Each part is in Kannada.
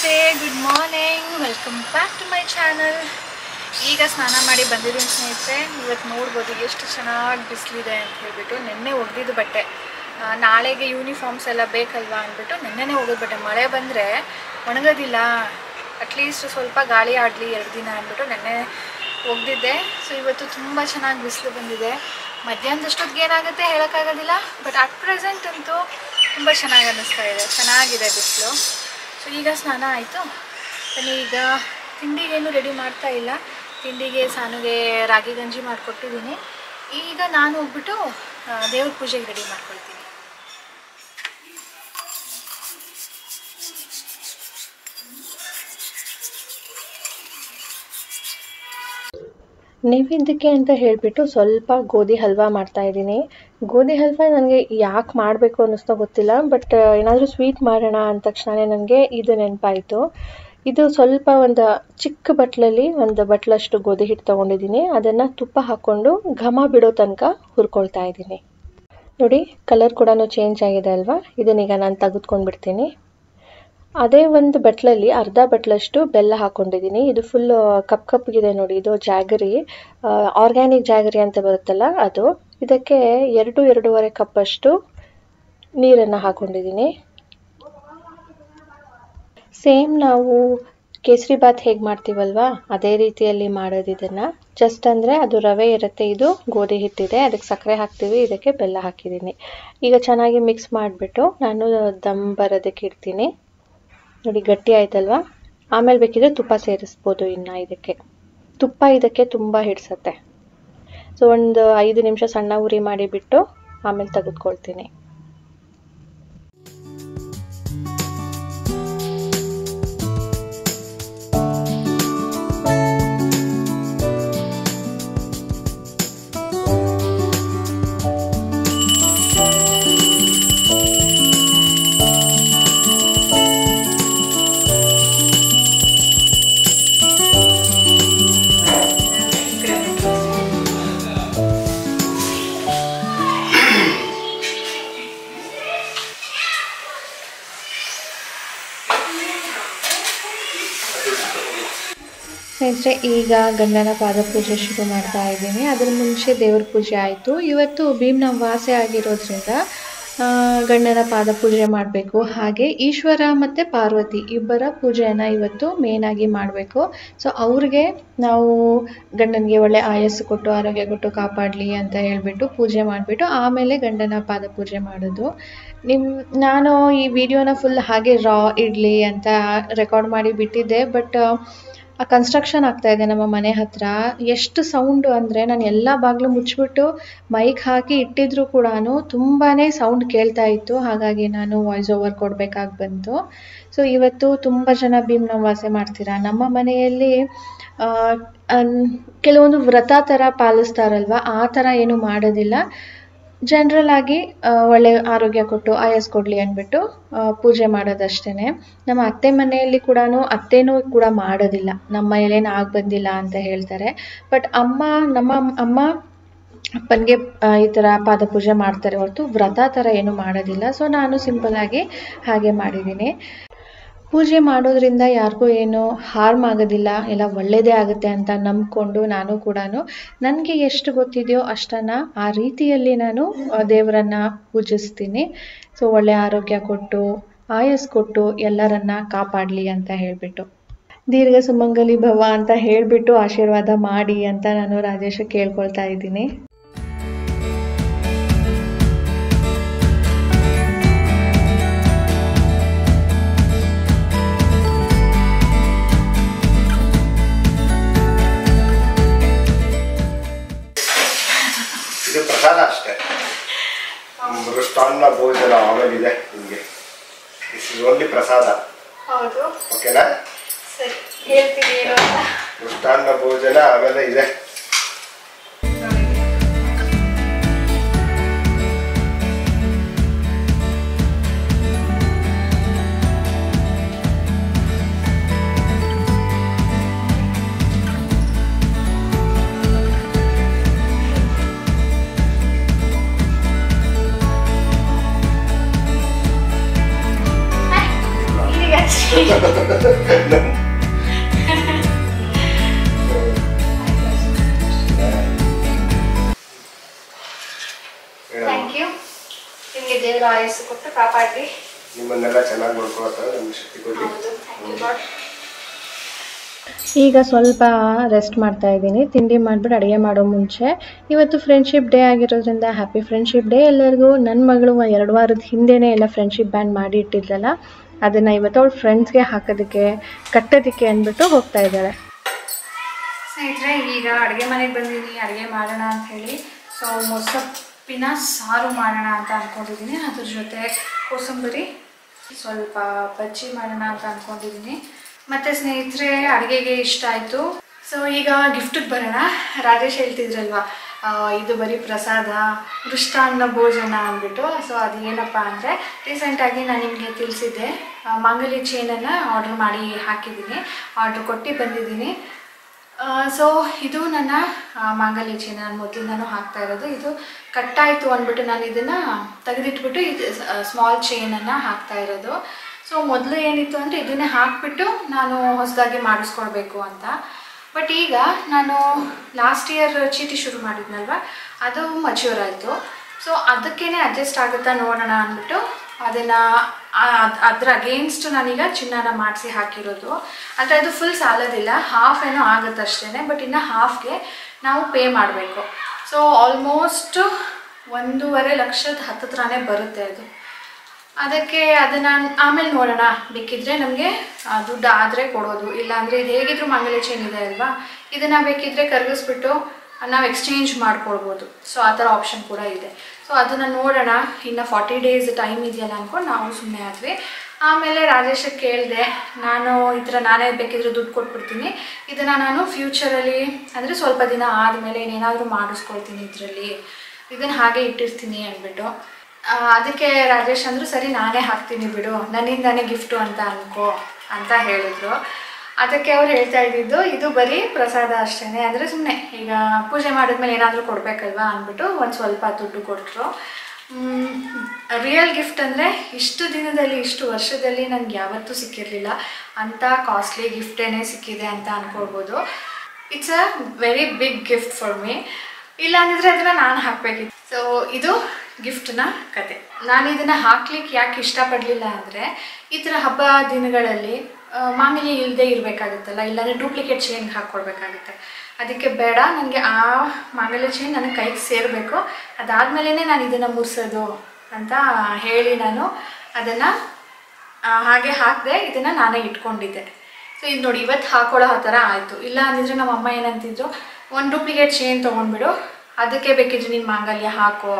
ನಮಸ್ತೆ, good morning, welcome back to my channel. ಈಗ ಸ್ನಾನ ಮಾಡಿ ಬಂದಿದ್ದೀನಿ ಸ್ನೇಹಿತರೆ. ಇವತ್ತು ನೋಡ್ಬೋದು ಎಷ್ಟು ಚೆನ್ನಾಗಿ ಬಿಸಿಲಿದೆ ಅಂತ ಹೇಳ್ಬಿಟ್ಟು. ನಿನ್ನೆ ಒಗೆದಿದ್ದು ಬಟ್ಟೆ, ನಾಳೆಗೆ ಯೂನಿಫಾರ್ಮ್ಸ್ ಎಲ್ಲ ಬೇಕಲ್ವಾ ಅಂದ್ಬಿಟ್ಟು ನಿನ್ನೆನೇ ಒಗೆದು ಬಟ್ಟೆ. ಮಳೆ ಬಂದರೆ ಒಣಗೋದಿಲ್ಲ, ಅಟ್ಲೀಸ್ಟ್ ಸ್ವಲ್ಪ ಗಾಳಿ ಆಡಲಿ 2 ದಿನ ಅಂದ್ಬಿಟ್ಟು ನೆನ್ನೆ ಒಗೆದಿದ್ದೆ. ಸೊ ಇವತ್ತು ತುಂಬ ಚೆನ್ನಾಗಿ ಬಿಸಿಲು ಬಂದಿದೆ. ಮಧ್ಯಾಹ್ನದಷ್ಟೊತ್ತಿಗೆ ಏನಾಗುತ್ತೆ ಹೇಳೋಕ್ಕಾಗೋದಿಲ್ಲ, ಬಟ್ ಅಟ್ ಪ್ರೆಸೆಂಟ್ ಅಂತೂ ತುಂಬ ಚೆನ್ನಾಗಿ ಅನ್ನಿಸ್ತಾ ಇದೆ, ಚೆನ್ನಾಗಿದೆ ಬಿಸಿಲು. ಸೊ ಈಗ ಸ್ನಾನ ಆಯಿತು. ಈಗ ತಿಂಡಿಗೇನು ರೆಡಿ ಮಾಡ್ತಾ ಇಲ್ಲ. ತಿಂಡಿಗೆ ಸಾನುಗೆ ರಾಗಿ ಗಂಜಿ ಮಾಡಿಕೊಟ್ಟಿದ್ದೀನಿ. ಈಗ ನಾನು ಹೋಗ್ಬಿಟ್ಟು ದೇವ್ರ ಪೂಜೆಗೆ ರೆಡಿ ಮಾಡ್ಕೊಳ್ತೀನಿ. ನೈವೇದ್ಯಕ್ಕೆ ಅಂತ ಹೇಳಿಬಿಟ್ಟು ಸ್ವಲ್ಪ ಗೋಧಿ ಹಲ್ವಾ ಮಾಡ್ತಾಯಿದ್ದೀನಿ. ಗೋಧಿ ಹಲ್ವಾ ನನಗೆ ಯಾಕೆ ಮಾಡಬೇಕು ಅನ್ನಿಸ್ತೋ ಗೊತ್ತಿಲ್ಲ, ಬಟ್ ಏನಾದರೂ ಸ್ವೀಟ್ ಮಾಡೋಣ ಅಂದ ತಕ್ಷಣ ನನಗೆ ಇದು ನೆನಪಾಯಿತು. ಇದು ಸ್ವಲ್ಪ ಒಂದು ಚಿಕ್ಕ ಬಟ್ಲಲ್ಲಿ ಒಂದು ಬಟ್ಲಷ್ಟು ಗೋಧಿ ಹಿಟ್ಟು ತೊಗೊಂಡಿದ್ದೀನಿ. ಅದನ್ನು ತುಪ್ಪ ಹಾಕ್ಕೊಂಡು ಘಮ ಬಿಡೋ ತನಕ ಹುರ್ಕೊಳ್ತಾ ಇದ್ದೀನಿ. ನೋಡಿ, ಕಲರ್ ಕೂಡ ಚೇಂಜ್ ಆಗಿದೆ ಅಲ್ವಾ. ಇದನ್ನೀಗ ನಾನು ತೆಗೆದುಕೊಂಡ್ಬಿಡ್ತೀನಿ. ಅದೇ ಒಂದು ಬಟ್ಲಲ್ಲಿ ಅರ್ಧ ಬಟ್ಲಷ್ಟು ಬೆಲ್ಲ ಹಾಕ್ಕೊಂಡಿದ್ದೀನಿ. ಇದು ಫುಲ್ ಕಪ್ಪಿಗಿದೆ ನೋಡಿ. ಇದು ಜಾಗರಿ, ಆರ್ಗ್ಯಾನಿಕ್ ಜಾಗರಿ ಅಂತ ಬರುತ್ತಲ್ಲ ಅದು. ಇದಕ್ಕೆ 2-2.5 ಕಪ್ಪಷ್ಟು ನೀರನ್ನು ಹಾಕ್ಕೊಂಡಿದ್ದೀನಿ. ಸೇಮ್ ನಾವು ಕೇಸರಿ ಬಾತ್ ಹೇಗೆ ಮಾಡ್ತೀವಲ್ವಾ ಅದೇ ರೀತಿಯಲ್ಲಿ ಮಾಡೋದು ಇದನ್ನು. ಜಸ್ಟ್ ಅಂದರೆ ಅದು ರವೆ ಇರುತ್ತೆ, ಇದು ಗೋಧಿ ಹಿಟ್ಟಿದೆ, ಅದಕ್ಕೆ ಸಕ್ಕರೆ ಹಾಕ್ತೀವಿ, ಇದಕ್ಕೆ ಬೆಲ್ಲ ಹಾಕಿದ್ದೀನಿ. ಈಗ ಚೆನ್ನಾಗಿ ಮಿಕ್ಸ್ ಮಾಡಿಬಿಟ್ಟು ನಾನು ದಮ್ ಬರೋದಕ್ಕೆ ಇಡ್ತೀನಿ. ನೋಡಿ, ಗಟ್ಟಿ ಆಯ್ತಲ್ವಾ. ಆಮೇಲೆ ಬೇಕಿದ್ರೆ ತುಪ್ಪ ಸೇರಿಸ್ಬೋದು. ಇನ್ನು ತುಪ್ಪ ಇದಕ್ಕೆ ತುಂಬ ಹಿಡಿಸತ್ತೆ. ಸೊ ಒಂದು 5 ನಿಮಿಷ ಸಣ್ಣ ಉರಿ ಮಾಡಿಬಿಟ್ಟು ಆಮೇಲೆ ತೆಗೆದುಕೊಳ್ತೀನಿ. ಸ್ನೇಹಿತರೆ, ಈಗ ಗಂಡನ ಪಾದ ಪೂಜೆ ಶುರು ಮಾಡ್ತಾ ಇದ್ದೀನಿ. ಅದರ ಮುಂಚೆ ದೇವ್ರ ಪೂಜೆ ಆಯಿತು. ಇವತ್ತು ಭೀಮ್ನ ಅಮಾವಾಸ್ಯೆ ಆಗಿರೋದ್ರಿಂದ ಗಂಡನ ಪಾದ ಪೂಜೆ ಮಾಡಬೇಕು. ಹಾಗೆ ಈಶ್ವರ ಮತ್ತು ಪಾರ್ವತಿ ಇಬ್ಬರ ಪೂಜೆಯನ್ನು ಇವತ್ತು ಮೇನಾಗಿ ಮಾಡಬೇಕು. ಸೊ ಅವ್ರಿಗೆ ನಾವು ಗಂಡನಿಗೆ ಒಳ್ಳೆ ಆಯಸ್ಸು ಕೊಟ್ಟು ಆರೋಗ್ಯ ಕೊಟ್ಟು ಕಾಪಾಡಲಿ ಅಂತ ಹೇಳಿಬಿಟ್ಟು ಪೂಜೆ ಮಾಡಿಬಿಟ್ಟು ಆಮೇಲೆ ಗಂಡನ ಪಾದ ಪೂಜೆ ಮಾಡೋದು. ನಾನು ಈ ವಿಡಿಯೋನ ಫುಲ್ ಹಾಗೆ ರಾ ಇಡಲಿ ಅಂತ ರೆಕಾರ್ಡ್ ಮಾಡಿ ಬಿಟ್ಟಿದ್ದೆ. ಬಟ್ ಆ ಕನ್ಸ್ಟ್ರಕ್ಷನ್ ಆಗ್ತಾ ಇದೆ ನಮ್ಮ ಮನೆ ಹತ್ರ. ಎಷ್ಟು ಸೌಂಡು ಅಂದರೆ, ನಾನು ಎಲ್ಲ ಬಾಗಿಲು ಮುಚ್ಚಿಬಿಟ್ಟು ಮೈಕ್ ಹಾಕಿ ಇಟ್ಟಿದ್ರು ಕೂಡ ತುಂಬಾ ಸೌಂಡ್ ಕೇಳ್ತಾ ಇತ್ತು. ಹಾಗಾಗಿ ನಾನು ವಾಯ್ಸ್ ಓವರ್ ಕೊಡಬೇಕಾಗಿ ಬಂತು. ಸೊ ಇವತ್ತು ತುಂಬ ಜನ ಭೀಮ್ನ ಅಮಾವಾಸ್ಯೆ ಮಾಡ್ತೀರಾ. ನಮ್ಮ ಮನೆಯಲ್ಲಿ ಕೆಲವೊಂದು ವ್ರತ ಥರ ಪಾಲಿಸ್ತಾರಲ್ವ, ಆ ಥರ ಏನು ಮಾಡೋದಿಲ್ಲ. ಜನರಲ್ ಆಗಿ ಒಳ್ಳೆ ಆರೋಗ್ಯ ಕೊಟ್ಟು ಆಯಸ್ ಕೊಡಲಿ ಅಂದ್ಬಿಟ್ಟು ಪೂಜೆ ಮಾಡೋದಷ್ಟೇ. ನಮ್ಮ ಅತ್ತೆ ಮನೆಯಲ್ಲಿ ಕೂಡ ಅತ್ತೇನೂ ಕೂಡ ಮಾಡೋದಿಲ್ಲ. ನಮ್ಮ ಮನೇಲೇನು ಆಗಿ ಬಂದಿಲ್ಲ ಅಂತ ಹೇಳ್ತಾರೆ. ಬಟ್ ನಮ್ಮ ಅಮ್ಮ ಅಪ್ಪನಿಗೆ ಈ ಥರ ಪಾದ ಪೂಜೆ ಮಾಡ್ತಾರೆ ಹೊರತು ವ್ರತ ಥರ ಏನು ಮಾಡೋದಿಲ್ಲ. ಸೊ ನಾನು ಸಿಂಪಲ್ಲಾಗಿ ಹಾಗೆ ಮಾಡಿದ್ದೀನಿ. ಪೂಜೆ ಮಾಡೋದ್ರಿಂದ ಯಾರಿಗೂ ಏನು ಹಾರ್ಮ್ ಆಗೋದಿಲ್ಲ, ಎಲ್ಲ ಒಳ್ಳೆಯದೇ ಆಗುತ್ತೆ ಅಂತ ನಂಬಿಕೊಂಡು ನಾನು ಕೂಡ ನನಗೆ ಎಷ್ಟು ಗೊತ್ತಿದೆಯೋ ಅಷ್ಟನ್ನು ಆ ರೀತಿಯಲ್ಲಿ ನಾನು ದೇವರನ್ನು ಪೂಜಿಸ್ತೀನಿ. ಸೊ ಒಳ್ಳೆಯ ಆರೋಗ್ಯ ಕೊಟ್ಟು ಆಯಸ್ ಕೊಟ್ಟು ಎಲ್ಲರನ್ನ ಕಾಪಾಡಲಿ ಅಂತ ಹೇಳಿಬಿಟ್ಟು, ದೀರ್ಘ ಸುಮಂಗಲಿ ಭವ ಅಂತ ಹೇಳಿಬಿಟ್ಟು ಆಶೀರ್ವಾದ ಮಾಡಿ ಅಂತ ನಾನು ರಾಜೇಶ ಕೇಳ್ಕೊಳ್ತಾ ಇದ್ದೀನಿ. ಇದು ಪ್ರಸಾದ ಅಷ್ಟೇ, ಮೃಷ್ಟಾನ್ನ ಭೋಜನ ಆಮೇಲೆ ಇದೆ ನಿಮಗೆ. ದಿಸ್ ಇಸ್ ಓನ್ಲಿ ಪ್ರಸಾದ. ಹೌದು, ಓಕೆನಾ? ಸರಿ, ಹೇಳ್ತೀನಿ ಏನು ಅಂತ. ಮೃಷ್ಟಾನ್ನ ಭೋಜನ ಆಮೇಲೆ ಇದೆ. Thank you. ನಿಮಗೆ ದೇವರ ಆಯಸ್ಸು ಕೊಟ್ಟು ಕಾಪಾಡಿ. ನಿಮ್ಮನ್ನೆಲ್ಲ ಚೆನ್ನಾಗಿ ನೋಡ್ಕೊಳ್ತಾರೆ, ನಮ್ಗೆ ಶಕ್ತಿ ಕೊಡಿ. ಈಗ ಸ್ವಲ್ಪ ರೆಸ್ಟ್ ಮಾಡ್ತಾ ಇದ್ದೀನಿ, ತಿಂಡಿ ಮಾಡಿಬಿಟ್ಟು ಅಡುಗೆ ಮಾಡೋ ಮುಂಚೆ. ಇವತ್ತು ಫ್ರೆಂಡ್ಶಿಪ್ ಡೇ ಆಗಿರೋದ್ರಿಂದ ಹ್ಯಾಪಿ ಫ್ರೆಂಡ್ಶಿಪ್ ಡೇ ಎಲ್ಲರಿಗೂ. ನನ್ನ ಮಗಳು 2 ವಾರದ ಹಿಂದೆಯೇ ಎಲ್ಲ ಫ್ರೆಂಡ್ಶಿಪ್ ಬ್ಯಾಂಡ್ ಮಾಡಿ ಇಟ್ಟಿದ್ಲಲ್ಲ, ಅದನ್ನು ಇವತ್ತು ಅವಳು ಫ್ರೆಂಡ್ಸ್ಗೆ ಹಾಕೋದಕ್ಕೆ ಕಟ್ಟೋದಕ್ಕೆ ಅಂದ್ಬಿಟ್ಟು ಹೋಗ್ತಾ ಇದ್ದಾಳೆ. ಸ್ನೇಹಿತರೆ, ಈಗ ಅಡುಗೆ ಮನೆಗೆ ಬಂದಿದ್ದೀನಿ, ಅಡುಗೆ ಮಾಡೋಣ ಅಂತ ಹೇಳಿ. ಸೊ ಮೊಸಪ್ಪಿನ ಸಾರು ಮಾಡೋಣ ಅಂತ ಅಂದ್ಕೊಂಡಿದ್ದೀನಿ. ಅದ್ರ ಜೊತೆ ಕೋಸಂಬರಿ, ಸ್ವಲ್ಪ ಬಜ್ಜಿ ಮಾಡೋಣ ಅಂತ ಅಂದ್ಕೊಂಡಿದ್ದೀನಿ. ಮತ್ತು ಸ್ನೇಹಿತರೆ, ಅಡುಗೆಗೆ ಇಷ್ಟ ಆಯಿತು. ಸೊ ಈಗ ಗಿಫ್ಟಿಗೆ ಬರೋಣ. ರಾಜೇಶ್ ಹೇಳ್ತಿದ್ರಲ್ವ, ಇದು ಬರೀ ಪ್ರಸಾದ, ಮೃಷ್ಟಾನ್ನ ಭೋಜನ ಅಂದ್ಬಿಟ್ಟು. ಸೊ ಅದು ಏನಪ್ಪ ಅಂದರೆ, ರೀಸೆಂಟಾಗಿ ನಾನು ನಿಮಗೆ ತಿಳಿಸಿದ್ದೆ, ಮಾಂಗಲ್ಯ ಚೈನನ್ನು ಆರ್ಡ್ರ್ ಮಾಡಿ ಹಾಕಿದ್ದೀನಿ, ಆರ್ಡ್ರ್ ಕೊಟ್ಟು ಬಂದಿದ್ದೀನಿ. ಸೊ ಇದು ನನ್ನ ಮಾಂಗಲ್ಯ ಚೈನ್, ನಾನು ಮೊದಲಿಂದನೂ ಹಾಕ್ತಾ ಇರೋದು. ಇದು ಕಟ್ಟಾಯಿತು ಅಂದ್ಬಿಟ್ಟು ನಾನು ಇದನ್ನು ತೆಗೆದಿಟ್ಬಿಟ್ಟು ಇದು ಸ್ಮಾಲ್ ಚೈನನ್ನು ಹಾಕ್ತಾ ಇರೋದು. ಸೊ ಮೊದಲು ಏನಿತ್ತು ಅಂದರೆ ಇದನ್ನೇ ಹಾಕಿಬಿಟ್ಟು ನಾನು ಹೊಸದಾಗಿ ಮಾಡಿಸ್ಕೊಳ್ಬೇಕು ಅಂತ. ಬಟ್ ಈಗ ನಾನು ಲಾಸ್ಟ್ ಇಯರ್ ಚೀಟಿ ಶುರು ಮಾಡಿದ್ನಲ್ವ, ಅದು ಮಚ್ಯೂರ್ ಆಯಿತು. ಸೊ ಅದಕ್ಕೇ ಅಡ್ಜಸ್ಟ್ ಆಗುತ್ತಾ ನೋಡೋಣ ಅಂದ್ಬಿಟ್ಟು ಅದನ್ನು ಅದರ ಅಗೇನ್ಸ್ಟ್ ನಾನೀಗ ಚಿನ್ನನ ಮಾಡಿಸಿ ಹಾಕಿರೋದು. ಅಂದರೆ ಅದು ಫುಲ್ ಸಾಲೋದಿಲ್ಲ, ಹಾಫ್ ಏನೋ ಆಗುತ್ತಷ್ಟೇ. ಬಟ್ ಇನ್ನು ಹಾಫ್ಗೆ ನಾವು ಪೇ ಮಾಡಬೇಕು. ಸೊ ಆಲ್ಮೋಸ್ಟ್ 1.5 ಲಕ್ಷದ ಹತ್ತಿರನೇ ಬರುತ್ತೆ ಅದು. ಅದಕ್ಕೆ ಅದನ್ನು ಆಮೇಲೆ ನೋಡೋಣ, ಬೇಕಿದ್ದರೆ ನಮಗೆ ದುಡ್ಡು ಆದರೆ ಕೊಡೋದು, ಇಲ್ಲಾಂದರೆ ಇದು ಹೇಗಿದ್ರು ಮಾಂಗಲ್ಯ ಚೈನ್ ಇದೆ ಅಲ್ವಾ, ಇದನ್ನು ಬೇಕಿದ್ದರೆ ಕರಗಿಸ್ಬಿಟ್ಟು ನಾವು ಎಕ್ಸ್ಚೇಂಜ್ ಮಾಡ್ಕೊಳ್ಬೋದು. ಸೊ ಆ ಥರ ಆಪ್ಷನ್ ಕೂಡ ಇದೆ. ಸೊ ಅದನ್ನು ನೋಡೋಣ, ಇನ್ನು 40 ಡೇಸ್ ಟೈಮ್ ಇದೆಯಲ್ಲ ಅಂದ್ಕೊಂಡು ನಾವು ಸುಮ್ಮನೆ ಆದ್ವಿ. ಆಮೇಲೆ ರಾಜೇಶಕ್ಕೆ ಕೇಳಿದೆ, ನಾನು ಈ ಥರ ನಾನೇ ಬೇಕಿದ್ರೆ ದುಡ್ಡು ಕೊಟ್ಬಿಡ್ತೀನಿ, ಇದನ್ನು ನಾನು ಫ್ಯೂಚರಲ್ಲಿ ಅಂದರೆ ಸ್ವಲ್ಪ ದಿನ ಆದಮೇಲೆ ಏನೇನಾದರೂ ಮಾಡಿಸ್ಕೊಳ್ತೀನಿ, ಇದರಲ್ಲಿ ಇದನ್ನು ಹಾಗೆ ಇಟ್ಟಿರ್ತೀನಿ ಅಂದ್ಬಿಟ್ಟು. ಅದಕ್ಕೆ ರಾಜೇಶ್ ಅಂದರು, ಸರಿ ನಾನೇ ಹಾಕ್ತೀನಿ ಬಿಡು, ನನ್ನಿಂದಾನೇ ಗಿಫ್ಟು ಅಂತ ಅನ್ಕೋ ಅಂತ ಹೇಳಿದ್ರು. ಅದಕ್ಕೆ ಅವ್ರು ಹೇಳ್ತಾ ಇದ್ದಿದ್ದು, ಇದು ಬರೀ ಪ್ರಸಾದ ಅಷ್ಟೇ, ಅಂದರೆ ಸುಮ್ಮನೆ ಈಗ ಪೂಜೆ ಮಾಡಿದ್ಮೇಲೆ ಏನಾದರೂ ಕೊಡಬೇಕಲ್ವಾ ಅಂದ್ಬಿಟ್ಟು ಒಂದು ಸ್ವಲ್ಪ ದುಡ್ಡು ಕೊಟ್ಟರು. ರಿಯಲ್ ಗಿಫ್ಟ್ ಅಂದರೆ ಇಷ್ಟು ದಿನದಲ್ಲಿ, ಇಷ್ಟು ವರ್ಷದಲ್ಲಿ ನನಗೆ ಯಾವತ್ತೂ ಸಿಕ್ಕಿರಲಿಲ್ಲ. ಅಂಥ ಕಾಸ್ಟ್ಲಿ ಗಿಫ್ಟೇನೇ ಸಿಕ್ಕಿದೆ ಅಂತ ಅಂದ್ಕೊಳ್ಬೋದು. It's a very big gift for me. ಇಲ್ಲ ಅಂದಿದ್ರೆ ಅದನ್ನು ನಾನು ಹಾಕಬೇಕಿತ್ತು. ಸೊ ಇದು ಗಿಫ್ಟ್ನ ಕತೆ. ನಾನು ಇದನ್ನು ಹಾಕ್ಲಿಕ್ಕೆ ಯಾಕೆ ಇಷ್ಟಪಡಲಿಲ್ಲ ಅಂದರೆ, ಈ ಥರ ಹಬ್ಬ ದಿನಗಳಲ್ಲಿ ಮಾಂಗಲ್ಯ ಇಲ್ಲದೆ ಇರಬೇಕಾಗುತ್ತಲ್ಲ, ಇಲ್ಲಾಂದರೆ ಡೂಪ್ಲಿಕೇಟ್ ಚೈನ್ಗೆ ಹಾಕ್ಕೊಳ್ಬೇಕಾಗುತ್ತೆ. ಅದಕ್ಕೆ ಬೇಡ, ನನಗೆ ಆ ಮಾಂಗಲ್ಯ ಚೈನ್ ನನಗೆ ಕೈಗೆ ಸೇರಬೇಕು, ಅದಾದಮೇಲೆ ನಾನು ಇದನ್ನು ಮುರಿಸೋದು ಅಂತ ಹೇಳಿ ನಾನು ಅದನ್ನು ಹಾಗೆ ಹಾಕಿದೆ. ಇದನ್ನು ನಾನೇ ಇಟ್ಕೊಂಡಿದ್ದೆ. ಸೊ ಇದು ನೋಡಿ, ಇವತ್ತು ಹಾಕೊಳ್ಳೋ ಆ ಥರ ಆಯಿತು. ಇಲ್ಲ ಅಂದಿದ್ರೆ ನಮ್ಮ ಅಮ್ಮ ಏನಂತಿದ್ರು, ಒಂದು ಡೂಪ್ಲಿಕೇಟ್ ಚೈನ್ ತೊಗೊಂಡ್ಬಿಡು, ಅದಕ್ಕೆ ಬೇಕಿದ್ರೆ ನೀನು ಮಾಂಗಲ್ಯ ಹಾಕೋ,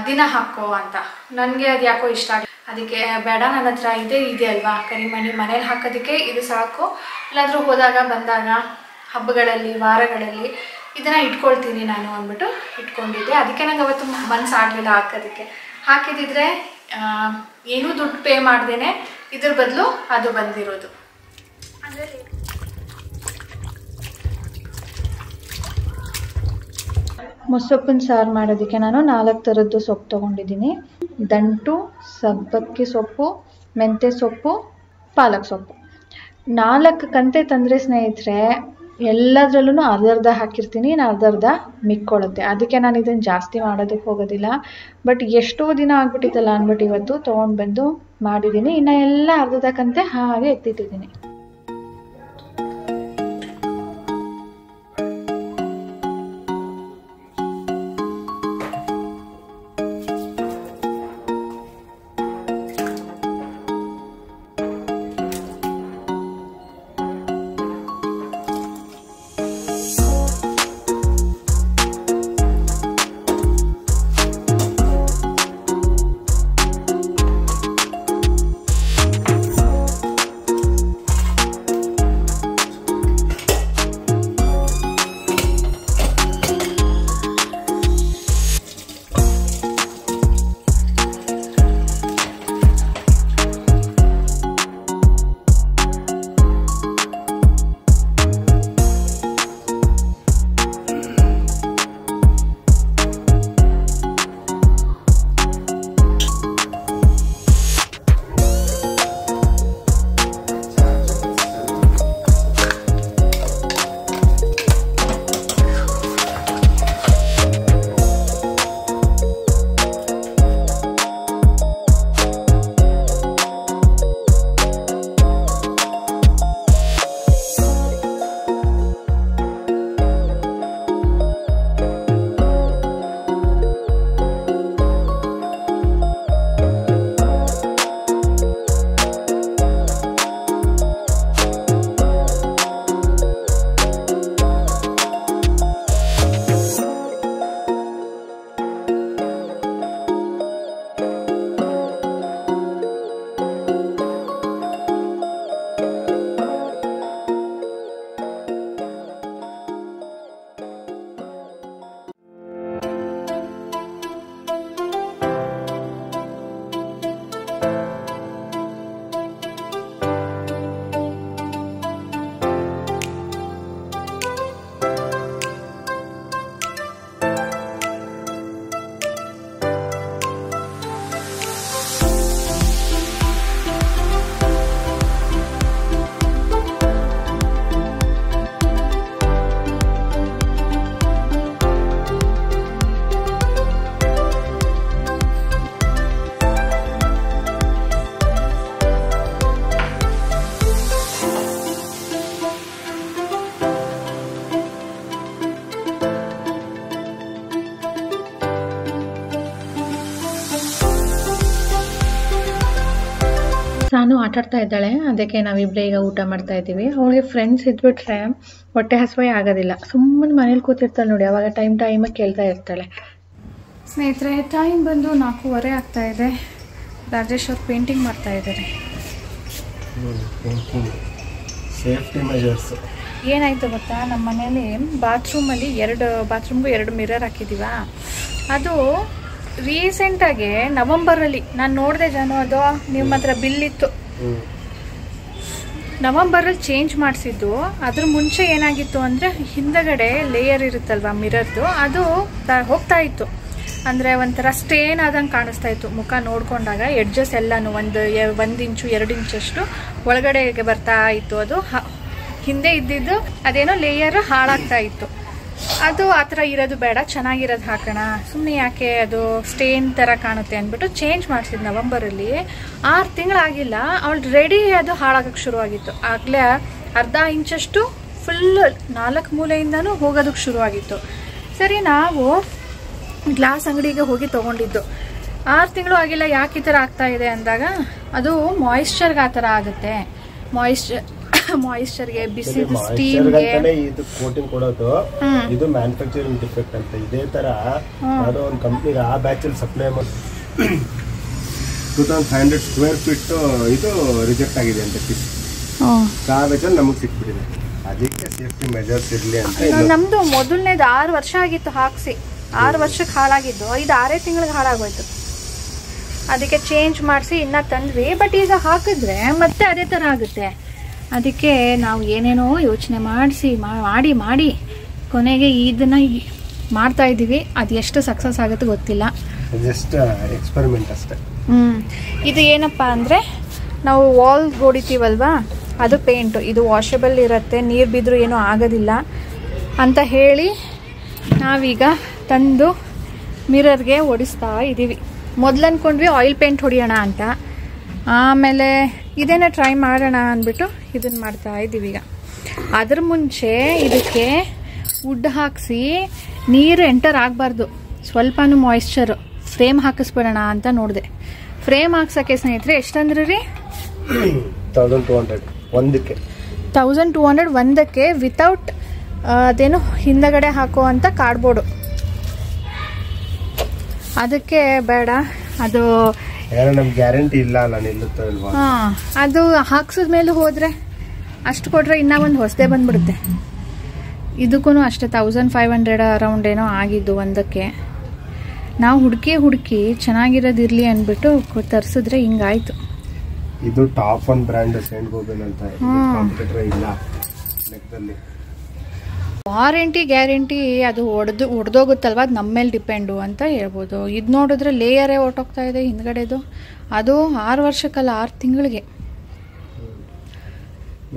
ದಿನ ಹಾಕೋ ಅಂತ. ನನಗೆ ಅದು ಯಾಕೋ ಇಷ್ಟ ಆಗಿ, ಅದಕ್ಕೆ ಬೇಡ, ನನ್ನ ಹತ್ರ ಇದೆ ಅಲ್ವಾ ಕರಿಮಣಿ, ಮನೇಲಿ ಹಾಕೋದಕ್ಕೆ ಇದು ಸಾಕು, ಎಲ್ಲಾದರೂ ಹೋದಾಗ ಬಂದಾಗ ಹಬ್ಬಗಳಲ್ಲಿ ವಾರಗಳಲ್ಲಿ ಇದನ್ನು ಇಟ್ಕೊಳ್ತೀನಿ ನಾನು ಅಂದ್ಬಿಟ್ಟು ಇಟ್ಕೊಂಡಿದ್ದೆ. ಅದಕ್ಕೆ ನಂಗೆ ಅವತ್ತು ಮನಸ್ಸಾಗಲಿಲ್ಲ ಹಾಕೋದಕ್ಕೆ. ಹಾಕಿದಿದ್ರೆ ಏನೂ ದುಡ್ಡು ಪೇ ಮಾಡ್ದೇನೆ ಇದ್ರ ಬದಲು ಅದು ಬಂದಿರೋದು. ಅದರಲ್ಲಿ ಮೊಸೊಪ್ಪಿನ ಸಾರು ಮಾಡೋದಕ್ಕೆ ನಾನು 4 ಥರದ್ದು ಸೊಪ್ಪು ತೊಗೊಂಡಿದ್ದೀನಿ. ದಂಟು, ಸಬ್ಬಕ್ಕಿ ಸೊಪ್ಪು, ಮೆಂತ್ಯ ಸೊಪ್ಪು, ಪಾಲಕ್ ಸೊಪ್ಪು. 4 ಕಂತೆ ತಂದರೆ ಸ್ನೇಹಿತರೆ, ಎಲ್ಲದರಲ್ಲೂ ಅರ್ಧ ಹಾಕಿರ್ತೀನಿ, ಅರ್ಧ ಮಿಕ್ಕೊಳ್ಳುತ್ತೆ. ಅದಕ್ಕೆ ನಾನು ಇದನ್ನು ಜಾಸ್ತಿ ಮಾಡೋದಕ್ಕೆ ಹೋಗೋದಿಲ್ಲ. ಬಟ್ ಎಷ್ಟೋ ದಿನ ಆಗ್ಬಿಟ್ಟಿತ್ತಲ್ಲ ಅಂದ್ಬಿಟ್ಟು ಇವತ್ತು ತೊಗೊಂಡು ಬಂದು ಮಾಡಿದ್ದೀನಿ. ಇನ್ನು ಎಲ್ಲ ಅರ್ಧದ ಕಂತೆ ಹಾಗೆ ಎತ್ತಿಟ್ಟಿದ್ದೀನಿ. ಆಟಾಡ್ತಾ ಇದ್ದಾಳೆ. ಅದಕ್ಕೆ ನಾವಿಬ್ಬರೇ ಈಗ ಊಟ ಮಾಡ್ತಾ ಇದ್ದೀವಿ. ಅವಳಿಗೆ ಫ್ರೆಂಡ್ಸ್ ಇದ್ಬಿಟ್ರೆ ಹೊಟ್ಟೆ ಹಸಿವೆ ಆಗೋದಿಲ್ಲ. ಸುಮ್ಮನೆ ಮನೇಲಿ ಕೂತಿರ್ತಾಳೆ ನೋಡಿ, ಅವಾಗ ಟೈಮಿಗೆ ಕೇಳ್ತಾ ಇರ್ತಾಳೆ. ಸ್ನೇಹಿತರೆ, ಟೈಮ್ ಬಂದು 4:15 ಆಗ್ತಾ ಇದೆ. ರಾಜೇಶ್ ಅವ್ರು ಪೇಂಟಿಂಗ್ ಮಾಡ್ತಾ ಇದ್ದಾರೆ. ಸೇಫ್ಟಿ ಮೆಜರ್ಸ್ ಏನಾಯ್ತು ಗೊತ್ತಾ, ನಮ್ಮ ಮನೇಲಿ ಬಾತ್ರೂಮಲ್ಲಿ ಬಾತ್ರೂಮ್ಗೂ 2 ಮಿರರ್ ಹಾಕಿದ್ದೀವ. ಅದು ರೀಸೆಂಟಾಗಿ ನವಂಬರಲ್ಲಿ ನಾನು ನೋಡಿದೆ ಜಾನು, ಅದು ನಿಮ್ಮ ಹತ್ರ ಬಿಲ್ ಇತ್ತು. ನವಂಬರಲ್ಲಿ ಚೇಂಜ್ ಮಾಡಿಸಿದ್ದು. ಅದ್ರ ಮುಂಚೆ ಏನಾಗಿತ್ತು ಅಂದರೆ ಹಿಂದಗಡೆ ಲೇಯರ್ ಇರುತ್ತಲ್ವ ಮಿರರ್ದು, ಅದು ಹೋಗ್ತಾ ಇತ್ತು. ಅಂದರೆ ಒಂಥರ ಸ್ಟೇನ್ ಆದಂಗೆ ಕಾಣಿಸ್ತಾ ಇತ್ತು. ಮುಖ ನೋಡ್ಕೊಂಡಾಗ ಎಡ್ಜಸ್ ಎಲ್ಲನೂ 1 ಇಂಚು 2 ಇಂಚಷ್ಟು ಒಳಗಡೆಗೆ ಬರ್ತಾ ಇತ್ತು. ಅದು ಹಿಂದೆ ಇದ್ದಿದ್ದು ಅದೇನೋ ಲೇಯರ್ ಹಾಳಾಗ್ತಾ ಇತ್ತು. ಅದು ಆ ಥರ ಇರೋದು ಬೇಡ, ಚೆನ್ನಾಗಿರೋದು ಹಾಕೋಣ, ಸುಮ್ಮನೆ ಯಾಕೆ ಅದು ಸ್ಟೇನ್ ಥರ ಕಾಣುತ್ತೆ ಅಂದ್ಬಿಟ್ಟು ಚೇಂಜ್ ಮಾಡಿಸಿದ್ದು ನವಂಬರಲ್ಲಿ. 6 ತಿಂಗಳಾಗಿಲ್ಲ, ಅವಳು ರೆಡಿ ಅದು ಹಾಳಾಗಕ್ಕೆ ಶುರುವಾಗಿತ್ತು. ಆಗಲೇ ಅರ್ಧ ಇಂಚಷ್ಟು ಫುಲ್ 4 ಮೂಲೆಯಿಂದನೂ ಹೋಗೋದಕ್ಕೆ ಶುರುವಾಗಿತ್ತು. ಸರಿ, ನಾವು ಗ್ಲಾಸ್ ಅಂಗಡಿಗೆ ಹೋಗಿ ತೊಗೊಂಡಿದ್ದು. 6 ತಿಂಗಳು ಆಗಿಲ್ಲ, ಯಾಕೆ ಈ ಥರ ಆಗ್ತಾ ಇದೆ ಅಂದಾಗ ಅದು ಮಾಯಿಶ್ಚರ್ಗೆ ಆ ಥರ ಆಗುತ್ತೆ. ಮಾಯಿಶ್ಚರ್ಗೆ, ಬಿಸಿ ಸ್ಟೀಮ್ಗೆ ಇದು ಕೋಟಿಂಗ್ ಕೊಡೋದು. ಇದು ಮ್ಯಾನುಫ್ಯಾಕ್ಚರಿಂಗ್ ಡಿಫೆಕ್ಟ್ ಅಂತ. ಇದೇ ತರ ಯಾವುದೋ ಒಂದು ಕಂಪ್ನಿಗೆ ಆ ಬ್ಯಾಚಲ್ಲಿ ಸಪ್ಲೈ ಮಾಡಿ 2500 ಸ್ಕ್ವೇರ್ ಫೀಟ್ ಇದು ರಿಜೆಕ್ಟ್ ಆಗಿದೆ ಅಂತ ಪೀಸ್. ಆ ಬ್ಯಾಚಲ್ಲಿ ನಮಗೆ ಸಿಕ್ಬಿಟ್ಟಿದೆ. ಅದಕ್ಕೆ ಸೇಫ್ಟಿ ಮೆಜರ್ಸ್ ಇರಲಿ ಅಂತ. ನಮ್ದು ಮೊದಲನೇದು 6 ವರ್ಷ ಆಗಿತ್ತು ಹಾಕ್ಸಿ. 6 ವರ್ಷಕ್ಕೆ ಹಾಳಾಗಿದ್ದು, ಇದು 6 ತಿಂಗಳಿಗೆ ಹಾಳಾಗೋಯ್ತು. ಅದಕ್ಕೆ ಚೇಂಜ್ ಮಾಡಿಸಿ ಇನ್ನೂ ತಂದ್ವಿ. ಬಟ್ ಈಗ ಹಾಕಿದ್ರೆ ಮತ್ತೆ ಅದೇ ಥರ ಆಗುತ್ತೆ. ಅದಕ್ಕೆ ನಾವು ಏನೇನೋ ಯೋಚನೆ ಮಾಡಿ ಕೊನೆಗೆ ಇದನ್ನು ಮಾಡ್ತಾ ಇದ್ದೀವಿ. ಅದು ಎಷ್ಟು ಸಕ್ಸಸ್ ಆಗುತ್ತೆ ಗೊತ್ತಿಲ್ಲ. ಜಸ್ಟ್ ಎಕ್ಸ್ಪೆರಿಮೆಂಟ್ ಅಷ್ಟೇ. ಇದು ಏನಪ್ಪ ಅಂದರೆ, ನಾವು ವಾಲ್ ಹೊಡಿತೀವಲ್ವಾ, ಅದು ಪೇಂಟು. ಇದು ವಾಷಬಲ್ ಇರುತ್ತೆ, ನೀರು ಬಿದ್ದರೂ ಏನೂ ಆಗೋದಿಲ್ಲ ಅಂತ ಹೇಳಿ ನಾವೀಗ ತಂದು ಮಿರರ್ಗೆ ಹೊಡಿಸ್ತಾ ಇದ್ದೀವಿ. ಮೊದಲು ಅಂದ್ಕೊಂಡ್ವಿ ಆಯಿಲ್ ಪೇಂಟ್ ಹೊಡಿಯೋಣ ಅಂತ, ಆಮೇಲೆ ಇದೇನ ಟ್ರೈ ಮಾಡೋಣ ಅಂದ್ಬಿಟ್ಟು ಇದನ್ನು ಮಾಡ್ತಾ ಇದ್ದೀವಿ ಈಗ. ಅದ್ರ ಮುಂಚೆ ಇದಕ್ಕೆ ವುಡ್ ಹಾಕಿಸಿ ನೀರು ಎಂಟರ್ ಆಗಬಾರ್ದು, ಸ್ವಲ್ಪನೂ ಮಾಯಿಶ್ಚರು, ಫ್ರೇಮ್ ಹಾಕಿಸ್ಬಿಡೋಣ ಅಂತ ನೋಡಿದೆ. ಫ್ರೇಮ್ ಹಾಕ್ಸೋಕ್ಕೆ ಸ್ನೇಹಿತರೆ ಎಷ್ಟಂದ್ರೆ ರೀ 1200 ಒಂದಕ್ಕೆ. 1200 ಒಂದಕ್ಕೆ, ವಿತೌಟ್ ಅದೇನು ಹಿಂದಗಡೆ ಹಾಕೋ ಅಂತ ಕಾರ್ಡ್ಬೋರ್ಡು. ಅದಕ್ಕೆ ಬೇಡ, ಅದು ನಮ್ಗೆ ಗ್ಯಾರಂಟಿ ಇಲ್ಲ ಅಲ್ಲ ನಿಲ್ಲುತ್ತೋ ಇಲ್ವಾ. ಅದು ಹಾಕ್ಸಿದ್ಮೇಲೆ ಹೋದ್ರೆ ಅಷ್ಟು ಕೊಟ್ರೆ ಇನ್ನೂ ಒಂದು ಹೊಸದೇ ಬಂದ್ಬಿಡುತ್ತೆ. ಇದಕ್ಕೂ ಅಷ್ಟೇ 1500 ಅರೌಂಡ್ ಏನೋ ಆಗಿದ್ದು ಒಂದಕ್ಕೆ. ನಾವು ಹುಡುಕಿ ಚೆನ್ನಾಗಿರೋದಿರ್ಲಿ ಅಂದ್ಬಿಟ್ಟು ತರಿಸಿದ್ರೆ ಹಿಂಗಾಯ್ತು. ಇದು ಟಾಪ್ ಒನ್ ಬ್ರ್ಯಾಂಡ್ ಸೇಂಟ್ ಗೋಬೆನ್ ಅಂತ, ಕಾಂಪಿಟೇಟರ್ ಇಲ್ಲ ಲೆಕ್ಕದಲ್ಲಿ. ವಾರಂಟಿ ಗ್ಯಾರಂಟಿ ಅದು ಒಡೆದೋಗುತ್ತಲ್ವ, ಅದು ನಮ್ಮ ಮೇಲೆ ಡಿಪೆಂಡು ಅಂತ ಹೇಳ್ಬೋದು. ಇದು ನೋಡಿದ್ರೆ ಲೇಯರೇ ಹೊರ್ಟೋಗ್ತಾ ಇದೆ ಹಿಂದ್ಗಡೆದು. ಅದು 6 ವರ್ಷಕ್ಕಲ್ಲ, 6 ತಿಂಗಳಿಗೆ.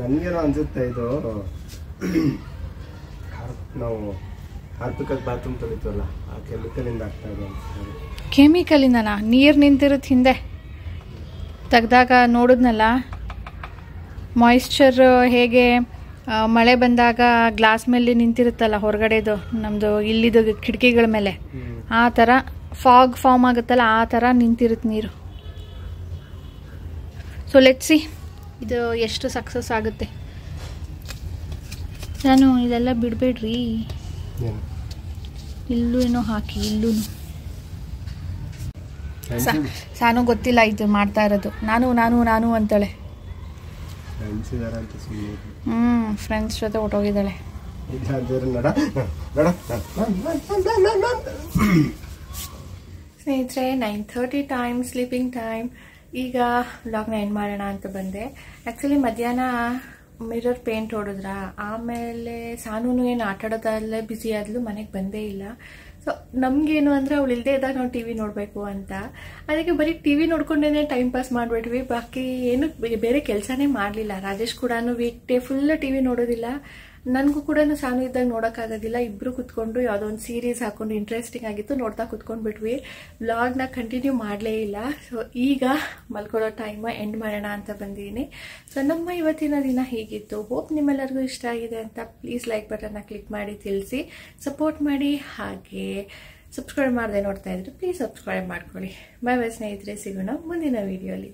ನನಗೇನೋ ಅನ್ಸುತ್ತೆ ಇದು ನಾವು ಹಾರ್ಪಿಕಲ್ ಬಾತ್ರೂಮ್ ತೊಳಿತೀವಲ್ಲ, ಆ ಕೆಮಿಕಲಿಂದ ಆಗ್ತಾ ಇದೆ. ಕೆಮಿಕಲಿಂದನಾ? ನೀರು ನಿಂತಿರುತ್ತೆ ಹಿಂದೆ ತೆಗ್ದಾಗ ನೋಡಿದ್ನಲ್ಲ, ಮಾಯಿಶ್ಚರ್ ಹೇಗೆ ಮಳೆ ಬಂದಾಗ ಗ್ಲಾಸ್ ಮೇಲೆ ನಿಂತಿರುತ್ತಲ್ಲ ಹೊರಗಡೆದು, ನಮ್ಮದು ಇಲ್ಲಿದು ಕಿಟಕಿಗಳ ಮೇಲೆ, ಆ ಥರ ಫಾಗ್ ಫಾರ್ಮ್ ಆಗುತ್ತಲ್ಲ, ಆ ಥರ ನಿಂತಿರುತ್ತೆ ನೀರು. ಸೊ ಲೆಟ್ಸ್ ಸಿ ಇದು ಎಷ್ಟು ಸಕ್ಸಸ್ ಆಗುತ್ತೆ. ನಾನು ಇದೆಲ್ಲ ಬಿಡಬೇಡ್ರಿ, ಇಲ್ಲೂ ಏನೋ ಹಾಕಿ, ಇಲ್ಲೂ ಸಾನು ಗೊತ್ತಿಲ್ಲ ಇದು ಮಾಡ್ತಾ ಇರೋದು. ನಾನು ಅಂತಾಳೆ. ಫ್ರೆಂಡ್ಸ್ ಜೊತೆ ಹೊಟ್ಟೋಗಿದ್ದಾಳೆ. ಸ್ನೇಹಿತರೆ, 9:30 ಟೈಮ್, ಸ್ಲೀಪಿಂಗ್ ಟೈಮ್. ಈಗ ವ್ಲಾಗ್ನ ಎಂಡ್ ಮಾಡೋಣ ಅಂತ ಬಂದೆ. ಆ್ಯಕ್ಚುಲಿ ಮಧ್ಯಾಹ್ನ ಮಿರರ್ ಪೇಂಟ್ ಹೊಡೆದ್ರ, ಆಮೇಲೆ ಸಾನೂನು ಏನು ಆಟಾಡೋದಲ್ಲೇ ಬ್ಯುಸಿ ಆದ್ಲು, ಮನೆಗೆ ಬಂದೇ ಇಲ್ಲ. ಸೊ ನಮಗೇನು ಅಂದರೆ ಅವಳು ಇಲ್ಲದೆ ಇದ್ದಾಗ ನಾವು ಟಿ ವಿ ನೋಡಬೇಕು ಅಂತ, ಅದಕ್ಕೆ ಬರೀ ಟಿ ವಿ ನೋಡ್ಕೊಂಡೇ ಟೈಮ್ ಪಾಸ್ ಮಾಡಿಬಿಟ್ವಿ. ಬಾಕಿ ಏನು ಬೇರೆ ಕೆಲಸನೇ ಮಾಡಲಿಲ್ಲ. ರಾಜೇಶ್ ಕೂಡ weekday full T V ನೋಡೋದಿಲ್ಲ, ನನಗೂ ಕೂಡ ಸಾನು ಇದ್ದಾಗ ನೋಡೋಕ್ಕಾಗೋದಿಲ್ಲ. ಇಬ್ಬರು ಕುತ್ಕೊಂಡು ಯಾವುದೋ ಒಂದು ಸೀರೀಸ್ ಹಾಕೊಂಡು ಇಂಟ್ರೆಸ್ಟಿಂಗ್ ಆಗಿತ್ತು, ನೋಡ್ತಾ ಕುತ್ಕೊಂಡ್ಬಿಟ್ವಿ. ವ್ಲಾಗ್ನ ಕಂಟಿನ್ಯೂ ಮಾಡಲೇ ಇಲ್ಲ. ಸೊ ಈಗ ಮಲ್ಕೊಳ್ಳೋ ಟೈಮ್ ಎಂಡ್ ಮಾಡೋಣ ಅಂತ ಬಂದಿದ್ದೀನಿ. ಸೊ ನಮ್ಮ ಇವತ್ತಿನ ದಿನ ಹೀಗಿತ್ತು. ಹೋಪ್ ನಿಮ್ಮೆಲ್ಲರಿಗೂ ಇಷ್ಟ ಆಗಿದೆ ಅಂತ. ಪ್ಲೀಸ್ ಲೈಕ್ ಬಟನ್ನ ಕ್ಲಿಕ್ ಮಾಡಿ ತಿಳಿಸಿ, ಸಪೋರ್ಟ್ ಮಾಡಿ. ಹಾಗೆ ಸಬ್ಸ್ಕ್ರೈಬ್ ಮಾಡದೆ ನೋಡ್ತಾ ಇದ್ರೆ ಪ್ಲೀಸ್ ಸಬ್ಸ್ಕ್ರೈಬ್ ಮಾಡ್ಕೊಳ್ಳಿ. ಬೈ ಬೈ ಸ್ನೇಹಿತರೆ, ಸಿಗೋಣ ಮುಂದಿನ ವಿಡಿಯೋಲಿ.